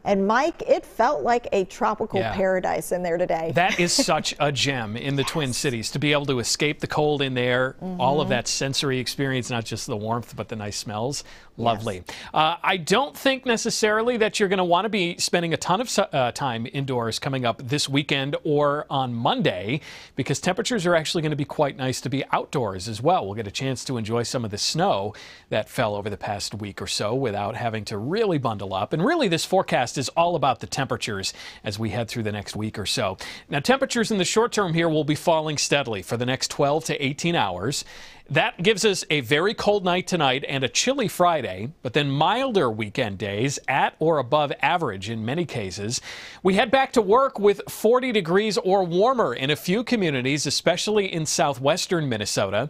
And Mike, it felt like a tropical paradise in there today. That is such a gem in the Twin Cities, to be able to escape the cold in there, all of that sensory experience, not just the warmth, but the nice smells. Lovely. I don't think necessarily that you're going to want to be spending a ton of time indoors coming up this weekend or on Monday, because temperatures are actually going to be quite nice to be outdoors as well. We'll get a chance to enjoy some of the snow that fell over the past week or so without having to really bundle up. And really, this forecast is all about the temperatures as we head through the next week or so. Now, temperatures in the short term here will be falling steadily for the next 12 to 18 hours. That gives us a very cold night tonight and a chilly Friday, but then milder weekend days at or above average in many cases. We head back to work with 40 degrees or warmer in a few communities, especially in southwestern Minnesota.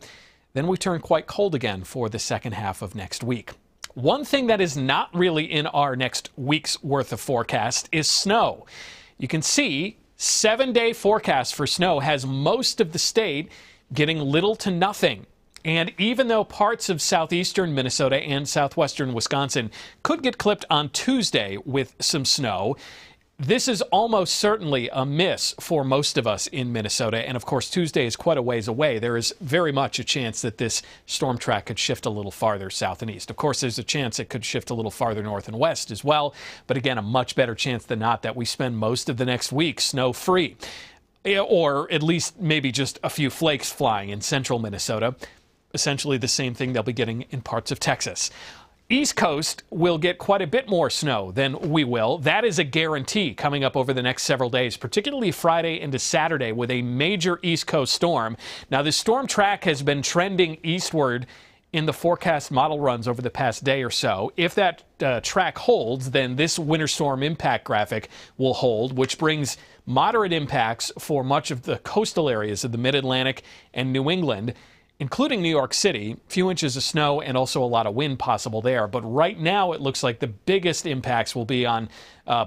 Then we turn quite cold again for the second half of next week. One thing that is not really in our next week's worth of forecast is snow. You can see 7-day forecast for snow has most of the state getting little to nothing. And even though parts of southeastern Minnesota and southwestern Wisconsin could get clipped on Tuesday with some snow, this is almost certainly a miss for most of us in Minnesota. And of course, Tuesday is quite a ways away. There is very much a chance that this storm track could shift a little farther south and east. Of course, there's a chance it could shift a little farther north and west as well. But again, a much better chance than not that we spend most of the next week snow-free, or at least maybe just a few flakes flying in central Minnesota. Essentially the same thing they'll be getting in parts of Texas. East Coast will get quite a bit more snow than we will. That is a guarantee coming up over the next several days, particularly Friday into Saturday with a major East Coast storm. Now, the storm track has been trending eastward in the forecast model runs over the past day or so. If that track holds, then this winter storm impact graphic will hold, which brings moderate impacts for much of the coastal areas of the Mid-Atlantic and New England, including New York City. A few inches of snow and also a lot of wind possible there. But right now it looks like the biggest impacts will be on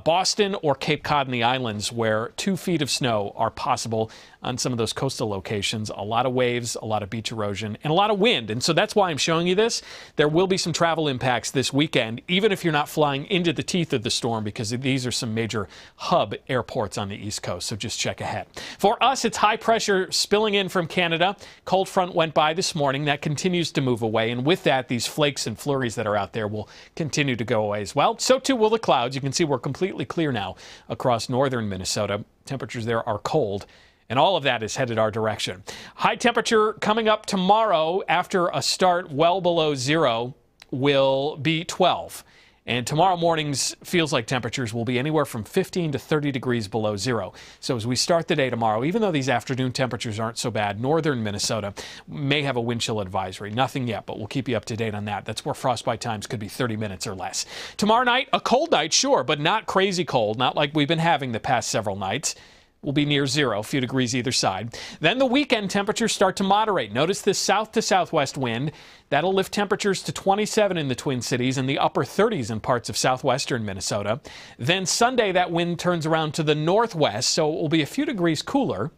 Boston or Cape Cod and the islands, where 2 feet of snow are possible on some of those coastal locations. A lot of waves, a lot of beach erosion, and a lot of wind. And so that's why I'm showing you this. There will be some travel impacts this weekend, even if you're not flying into the teeth of the storm, because these are some major hub airports on the East Coast. So just check ahead. For us, it's high pressure spilling in from Canada. Cold front went by this morning. That continues to move away. And with that, these flakes and flurries that are out there will continue to go away as well. So too will the clouds. You can see we're completely clear now across northern Minnesota. Temperatures there are cold, and all of that is headed our direction. High temperature coming up tomorrow after a start well below zero will be 12. And tomorrow morning's feels like temperatures will be anywhere from 15 to 30 degrees below zero. So as we start the day tomorrow, even though these afternoon temperatures aren't so bad, northern Minnesota may have a wind chill advisory. Nothing yet, but we'll keep you up to date on that. That's where frostbite times could be 30 minutes or less. Tomorrow night, a cold night, sure, but not crazy cold, not like we've been having the past several nights. Will be near zero, a few degrees either side. Then the weekend temperatures start to moderate. Notice this south to southwest wind. That'll lift temperatures to 27 in the Twin Cities and the upper 30s in parts of southwestern Minnesota. Then Sunday, that wind turns around to the northwest, so it will be a few degrees cooler.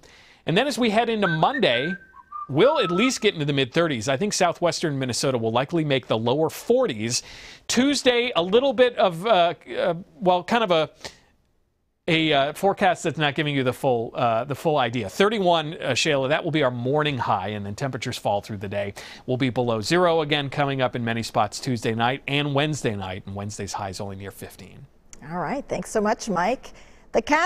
And then as we head into Monday, we'll at least get into the mid-30s. I think southwestern Minnesota will likely make the lower 40s. Tuesday, a little bit of, kind of a forecast that's not giving you the full idea. 31, Shayla, that will be our morning high, and then temperatures fall through the day. We'll be below zero again coming up in many spots Tuesday night and Wednesday night, and Wednesday's high is only near 15. All right, thanks so much, Mike. The cast